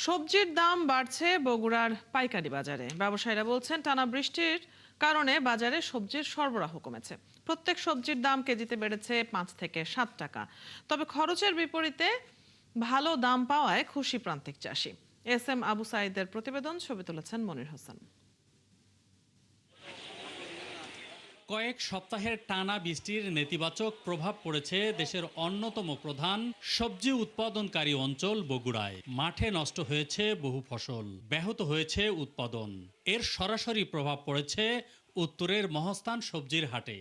সবজির দাম বাড়ছে বগুড়ার পাইকারি বাজারে। ব্যবসায়ীরা বলছেন টানা বৃষ্টির কারণে বাজারে সবজির সরবরাহ কমেছে। প্রত্যেক সবজির দাম কেজিতে বেড়েছে ৫ থেকে ৭ টাকা। তবে খরচের বিপরীতে ভালো দাম পাওয়ায় খুশি প্রান্তিক চাষি। এস.এম. আবু সাঈদের প্রতিবেদন, ছবি তুলেছেন মনির হোসেন।
কয়েক সপ্তাহের টানা বৃষ্টির নেতিবাচক প্রভাব পড়েছে দেশের অন্যতম প্রধান সবজি উৎপাদনকারী অঞ্চল বগুড়ায়। মাঠে নষ্ট হয়েছে বহু ফসল, ব্যাহত হয়েছে উৎপাদন। এর সরাসরি প্রভাব পড়েছে উত্তরের মহস্থান সবজির হাটে।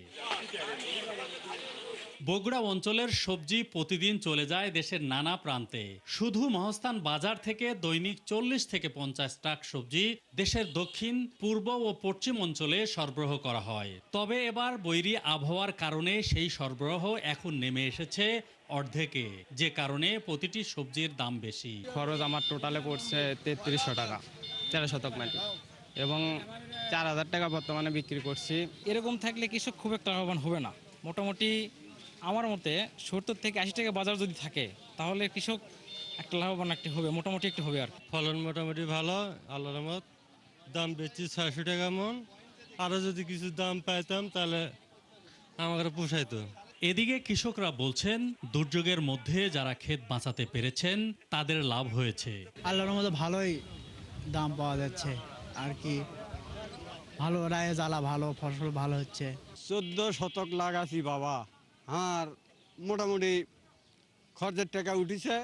বগুড়া অঞ্চলের সবজি প্রতিদিন চলে যায় দেশের নানা প্রান্তে। শুধু মহস্থান বাজার থেকে দৈনিক ৪০ থেকে ৫০ ট্রাক সবজি দেশের দক্ষিণ, পূর্ব ও পশ্চিম অঞ্চলে সরবরাহ করা হয়। তবে এবার বৈরী আবহাওয়ার কারণে সেই সরবরাহ এখন নেমে এসেছে অর্ধেকে, যে কারণে প্রতিটি সবজির দাম বেশি।
খরচ আমার টোটালে পড়ছে ৩৩০০ টাকা ১৩ শতক মাটি, এবং ৪,০০০ টাকা বর্তমানে বিক্রি করছি।
এরকম থাকলে কৃষক খুব একটা লাভবান হবে না। মোটামুটি আমার মতে ৭০ থেকে ৮০ টাকা বাজার যদি থাকে তাহলে কৃষক একটা লাভবান একটি হবে, মোটামুটি একটু হবে। আর
ফলন মোটামুটি ভালো, আল্লাহর রহমত। দাম বেচছি ৬০০ টাকা মন। আরও যদি কিছু দাম পাইতাম তাহলে আমাকে পোষাইতো।
এদিকে কৃষকরা বলছেন দুর্যোগের মধ্যে যারা ক্ষেত বাঁচাতে পেরেছেন তাদের লাভ হয়েছে।
আল্লাহর রহমতে ভালোই দাম পাওয়া যাচ্ছে আর কি, ভালো রায়ে জ্বালা, ভালো ফসল ভালো হচ্ছে।
১৪ শতক লাগাছি বাবা, আর মোটামুটি খরচের টাকা উঠেছে,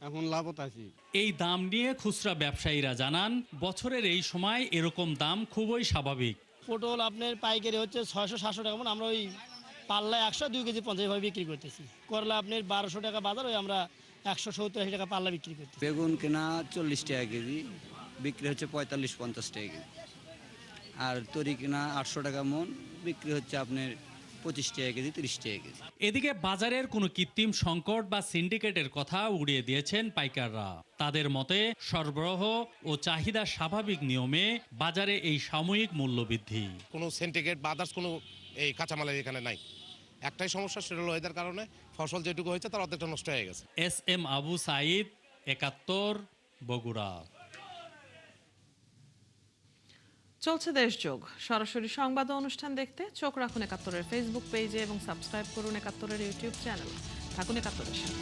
এখন লাভত আছি।
এই দাম নিয়ে খুচরা ব্যবসায়ীরা জানান বছরের এই সময় এরকম দাম খুবই স্বাভাবিক।
পটল আপনার পাইকারি হচ্ছে ৬০০-৭০০ টাকা, আমরা ওই পাল্লায় ১০০ কেজি 50 ভাবে বিক্রি করতেছি। করলা আপনার ১২০০ টাকা বাজার, ওই আমরা ১৭০-৮০ টাকা পাল্লা বিক্রি করতেছি।
বেগুন কেনা ৪০ টাকা কেজি, বিক্রি হচ্ছে ৪৫-৫০ টাকা কেজি। আর তরি কেনা ৮০০ টাকা মন, বিক্রি হচ্ছে আপনার 25 টাকা কেজি, 30 টাকা কেজি।
এদিকে বাজারের কোনো কৃত্রিম সংকট বা সিন্ডিকেটের কথা উড়িয়ে দিয়েছেন পাইকাররা। তাদের মতে সরবরাহ ও চাহিদা স্বাভাবিক নিয়মে বাজারে এই সাময়িক মূল্য বৃদ্ধি।
কোনো সিন্ডিকেট বা আদার্স কোনো এই কাঁচামালের এখানে নাই। একটাই সমস্যা, সেটা হলো এদের কারণে ফসল যেটুকু হয়েছে তার অর্ধেকটা নষ্ট হয়ে গেছে।
এস.এম. আবু সাঈদ, ৭১, বগুড়া।
চলছে দেশযোগ। সরাসরি সংবাদ ও অনুষ্ঠান দেখতে চোখ রাখুন ৭১-এর ফেসবুক পেজে এবং সাবস্ক্রাইব করুন ৭১-এর ইউটিউব চ্যানেল। থাকুন ৭১-এর সাথে।